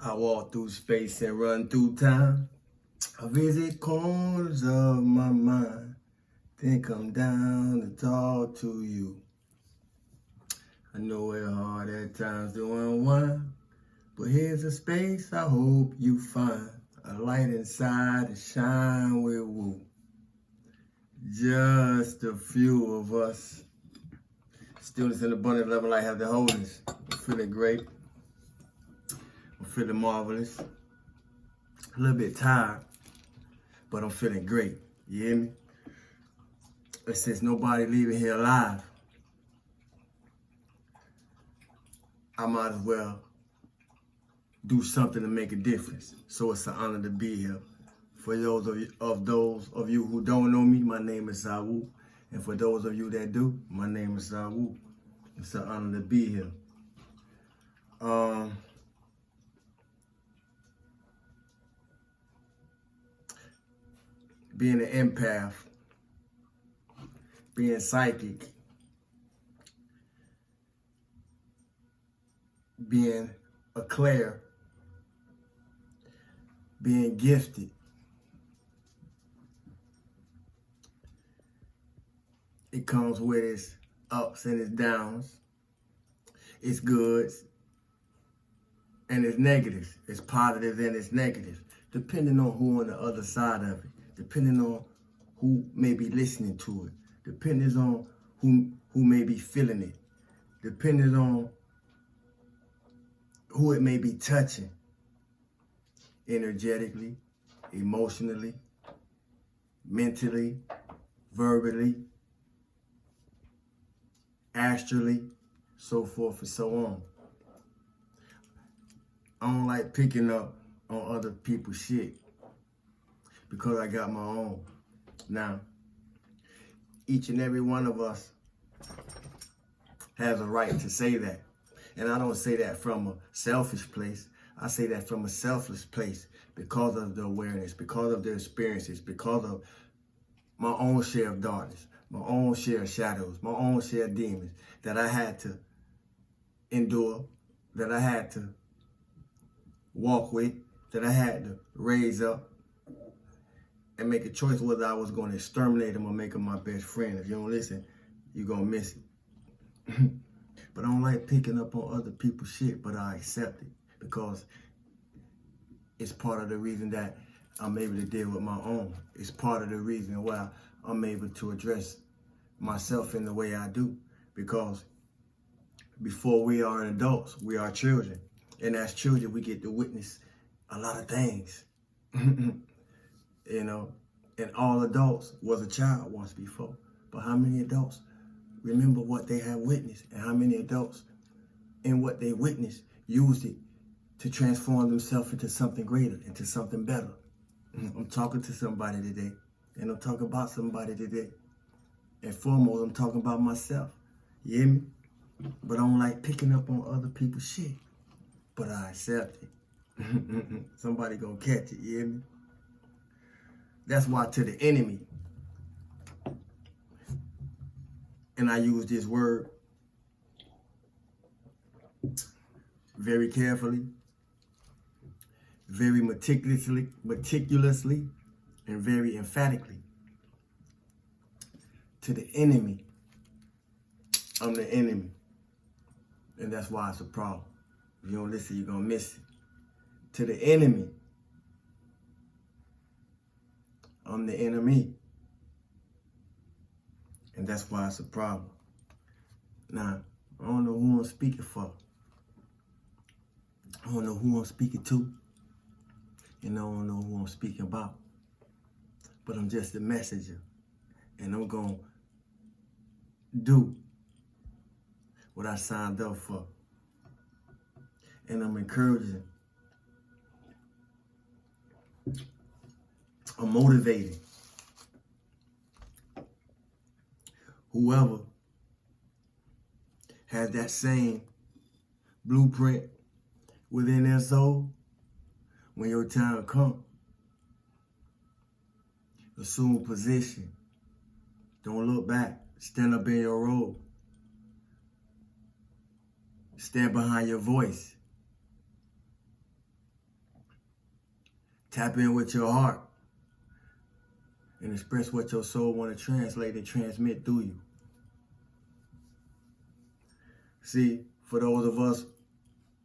I walk through space and run through time. I visit corners of my mind. Then come down to talk to you. I know it's hard at times to unwind, but here's a space I hope you find. A light inside to shine with woo. Just a few of us. Students in abundant level, I have the wholeness. I'm feeling great. I'm feeling marvelous. A little bit tired, but I'm feeling great. You hear me? And since nobody leaving here alive, I might as well do something to make a difference. So it's an honor to be here. For those of you who don't know me, my name is Zawu. And for those of you that do, my name is Zawu. It's an honor to be here. Being an empath, being psychic, being a clair, being gifted, it comes with its ups and its downs, its goods and its negatives, its positives and its negatives, depending on who on the other side of it, depending on who may be listening to it, depending on who may be feeling it, depending on who it may be touching energetically, emotionally, mentally, verbally, astrally, so forth and so on. I don't like picking up on other people's shit because I got my own. Now, each and every one of us has a right to say that. And I don't say that from a selfish place. I say that from a selfless place because of the awareness, because of the experiences, because of my own share of darkness, my own share of shadows, my own share of demons that I had to endure, that I had to walk with, that I had to raise up and make a choice whether I was going to exterminate them or make them my best friend. If you don't listen, you're going to miss it. But I don't like picking up on other people's shit, but I accept it because it's part of the reason that I'm able to deal with my own. It's part of the reason why I'm able to address myself in the way I do. Because before we are adults, we are children. And as children, we get to witness a lot of things. You know, and all adults was a child once before. But how many adults remember what they have witnessed, and how many adults in what they witnessed used it to transform themselves into something greater, into something better? I'm talking to somebody today, and I'm talking about somebody today. And foremost, I'm talking about myself. You hear me? But I don't like picking up on other people's shit, but I accept it. Somebody gonna catch it, you hear me? That's why to the enemy, and I use this word very carefully, very meticulously, and very emphatically. To the enemy, I'm the enemy. And that's why it's a problem. If you don't listen, you're going to miss it. To the enemy, I'm the enemy. And that's why it's a problem. Now, I don't know who I'm speaking for. I don't know who I'm speaking to. And I don't know who I'm speaking about. But I'm just a messenger. And I'm going to do what I signed up for. And I'm encouraging. I'm motivating whoever has that same blueprint within their soul. When your time comes, assume position. Don't look back. Stand up in your role. Stand behind your voice. Tap in with your heart and express what your soul want to translate and transmit through you. See, for those of us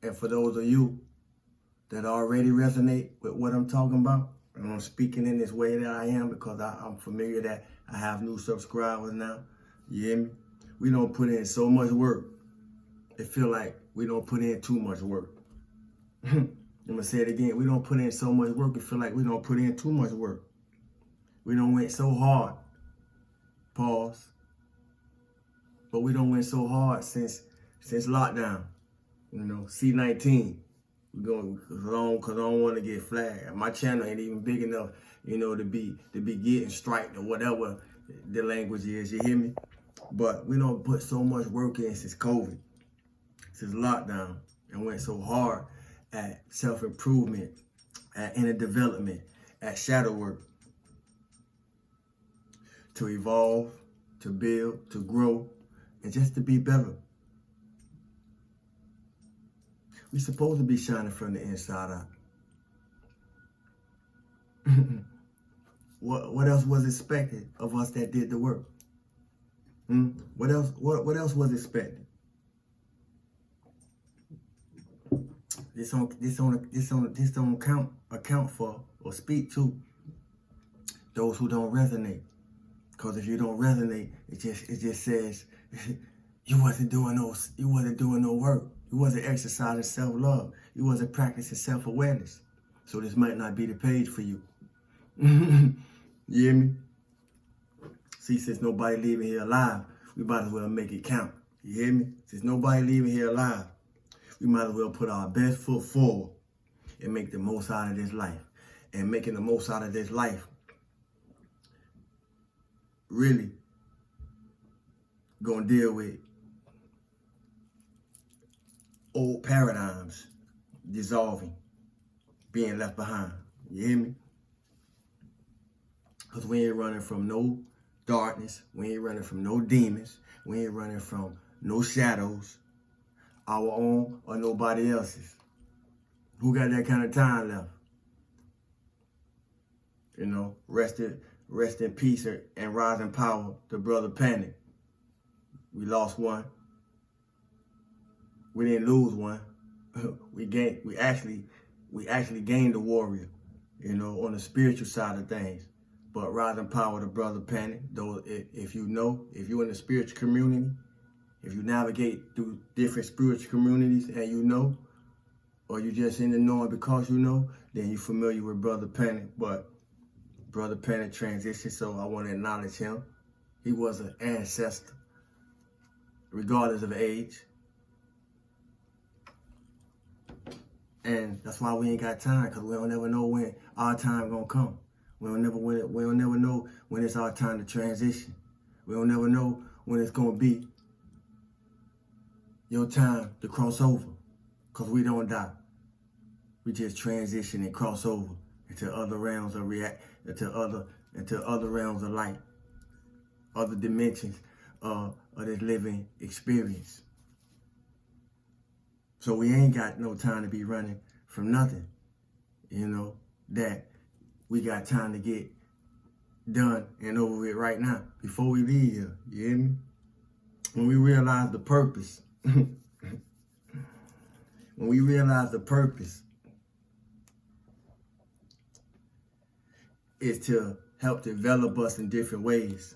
and for those of you that already resonate with what I'm talking about, and I'm speaking in this way that I am because I'm familiar that I have new subscribers now. You hear me? We don't put in so much work. It feel like we don't put in too much work. I'm gonna say it again. We don't put in so much work. It feel like we don't put in too much work. We don't went so hard. Pause. But we don't went so hard since lockdown. You know, C-19. We going because I don't want to get flagged. My channel ain't even big enough, you know, to be getting striked or whatever the language is. You hear me? But we don't put so much work in since COVID, since lockdown, and went so hard at self-improvement, at inner development, at shadow work, to evolve, to build, to grow, and just to be better. We're supposed to be shining from the inside out. What else was expected of us that did the work? What else was expected? This don't account for or speak to those who don't resonate. Because if you don't resonate, it just says you wasn't doing no work. You wasn't exercising self-love. You wasn't practicing self-awareness. So this might not be the page for you. You hear me? See, since nobody leaving here alive, we might as well make it count. You hear me? Since nobody leaving here alive, we might as well put our best foot forward and make the most out of this life. And making the most out of this life really gonna deal with old paradigms dissolving, being left behind. You hear me? Because we ain't running from no darkness. We ain't running from no demons. We ain't running from no shadows, our own or nobody else's. Who got that kind of time left? You know, rest in peace and rise in power to Brother Panic. We lost one. We didn't lose one. We actually gained a warrior, you know, on the spiritual side of things. But rise in power to Brother Panic. Though if you're in the spiritual community, if you navigate through different spiritual communities and you know, or you just in the knowing because you know, then you're familiar with Brother Panic. But Brother Panic transitioned, so I want to acknowledge him. He was an ancestor, regardless of age. And that's why we ain't got time, because we don't never know when our time gonna come. We don't never know when it's our time to transition. We don't never know when it's gonna be your time to cross over, because we don't die. We just transition and cross over into other realms of into other realms of light, other dimensions of this living experience. So we ain't got no time to be running from nothing, you know, that we got time to get done and over with right now before we leave here, you hear me? When we realize the purpose, is to help develop us in different ways.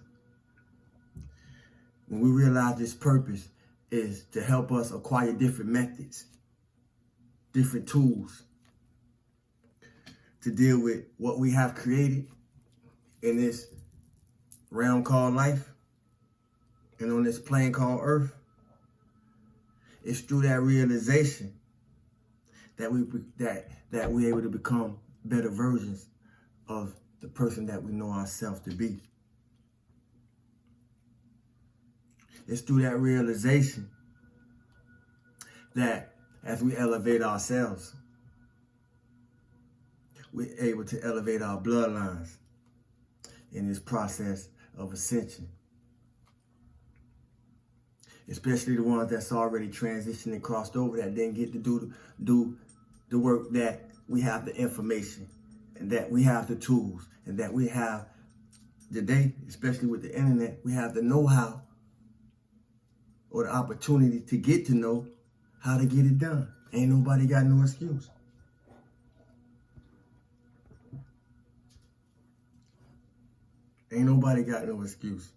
When we realize this purpose is to help us acquire different methods, different tools to deal with what we have created in this realm called life and on this plane called Earth. It's through that realization that we're able to become better versions of the person that we know ourselves to be. It's through that realization that as we elevate ourselves, we're able to elevate our bloodlines in this process of ascension. Especially the ones that's already transitioned and crossed over, that didn't get to do the work that we have the information and that we have the tools, and that we have today, especially with the internet, we have the know-how or the opportunity to get to know how to get it done. Ain't nobody got no excuse. Ain't nobody got no excuse.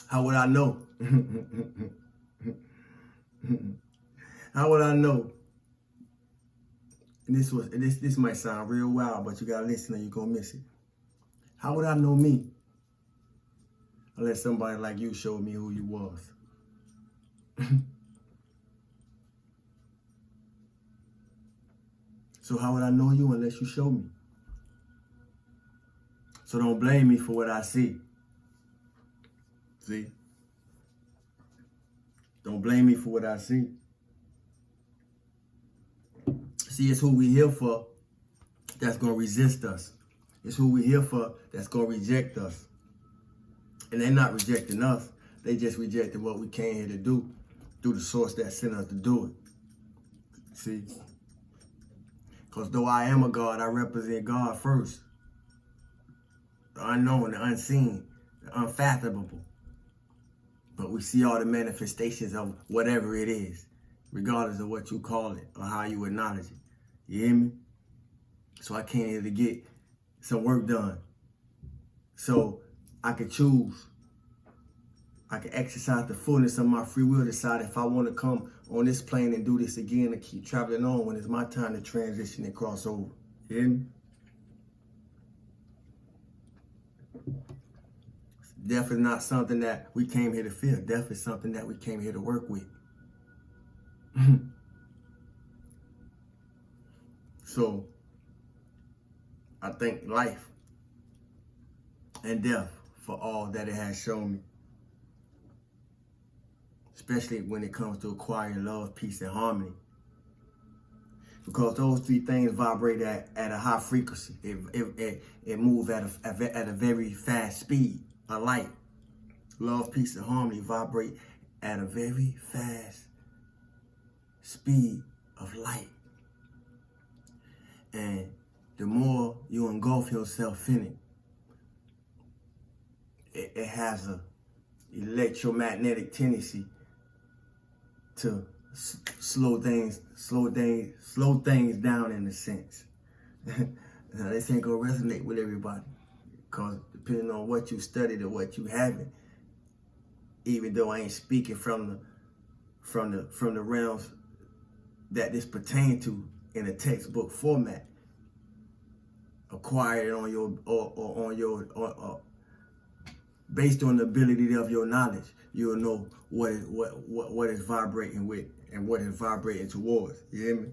How would I know? How would I know? And this might sound real wild, but you gotta listen or you're gonna miss it. How would I know me unless somebody like you showed me who you was? So how would I know you unless you show me? So don't blame me for what I see. See? Don't blame me for what I see. See, it's who we here for that's going to resist us. It's who we here for that's going to reject us. And they're not rejecting us. They just rejected what we came here to do through the source that sent us to do it. See? Because though I am a God, I represent God first. The unknown, the unseen, the unfathomable. But we see all the manifestations of whatever it is, regardless of what you call it or how you acknowledge it. You hear me? So I came here to get some work done. So I could choose. I can exercise the fullness of my free will, decide if I want to come on this plane and do this again and keep traveling on when it's my time to transition and cross over. You hear me? Death is not something that we came here to fear. Death is something that we came here to work with. So, I thank life and death for all that it has shown me. Especially when it comes to acquiring love, peace, and harmony. Because those three things vibrate at a high frequency. It moves at a very fast speed. A light. Love, peace, and harmony vibrate at a very fast speed of light. And the more you engulf yourself in it, it has a electromagnetic tendency to slow things down in a sense. Now, this ain't gonna resonate with everybody, because depending on what you studied or what you haven't, even though I ain't speaking from the realms that this pertain to in a textbook format, acquired on your or based on the ability of your knowledge, you'll know what is vibrating with and what is vibrating towards. You hear me?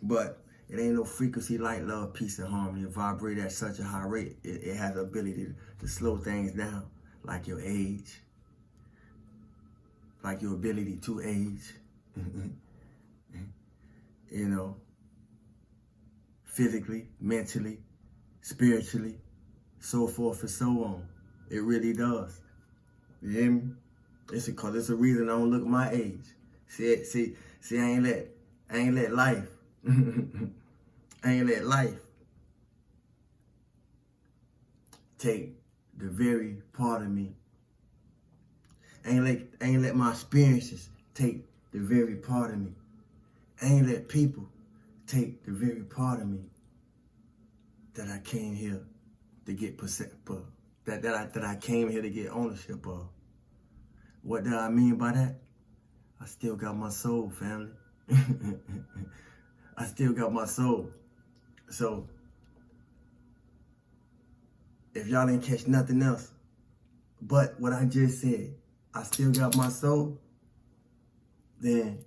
But it ain't no frequency like love, peace, and harmony. It vibrates at such a high rate. It has the ability to slow things down, like your age, like your ability to age. You know, physically, mentally, spiritually, so forth and so on. It really does. You hear me? It's because it's a reason I don't look my age. See, I ain't let life. I ain't let life take the very part of me. I ain't let my experiences take the very part of me. I ain't let people take the very part of me that I came here to get that I came here to get ownership of. What do I mean by that? I still got my soul, family. I still got my soul. So, if y'all didn't catch nothing else but what I just said, I still got my soul, then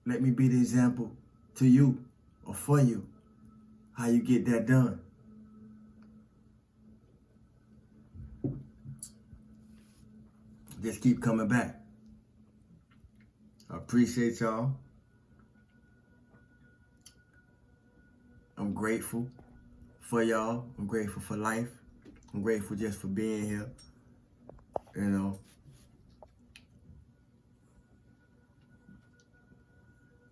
let me be the example to you or for you how you get that done. Just keep coming back. I appreciate y'all. I'm grateful for y'all. I'm grateful for life. I'm grateful just for being here. You know.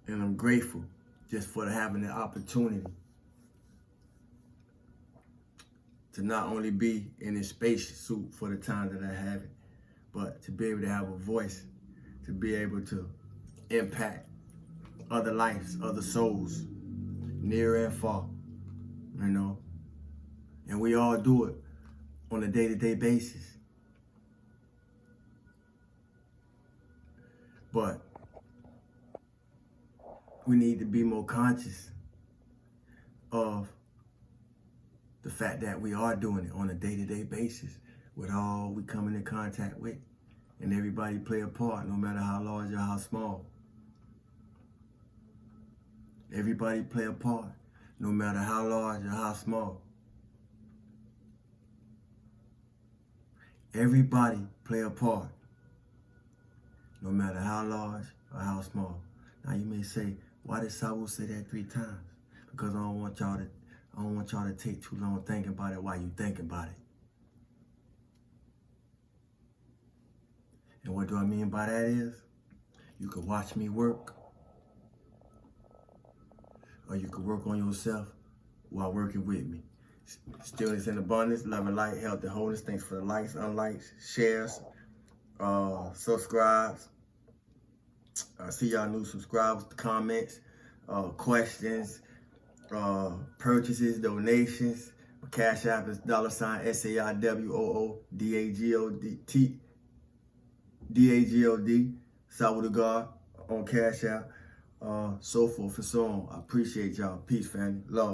And I'm grateful just for having the opportunity to not only be in this spacesuit for the time that I have it, but to be able to have a voice, to be able to impact other lives, other souls, near and far, you know. And we all do it on a day-to-day basis. But we need to be more conscious of the fact that we are doing it on a day-to-day basis with all we come into contact with. And everybody play a part, no matter how large or how small. Everybody play a part, no matter how large or how small. Everybody play a part, no matter how large or how small. Now you may say, why did Saul say that 3 times? Because I don't want y'all to take too long thinking about it while you think about it. And what do I mean by that is, you can watch me work, or you can work on yourself while working with me. Stillness in abundance, love and light, health and wholeness. Thanks for the likes, unlikes, shares, subscribes. I see y'all new subscribers, comments, questions, purchases, donations. My Cash App is $SAIWOODAGOD, Salvador God on Cash App, so forth and so on. I appreciate y'all. Peace, family. Love.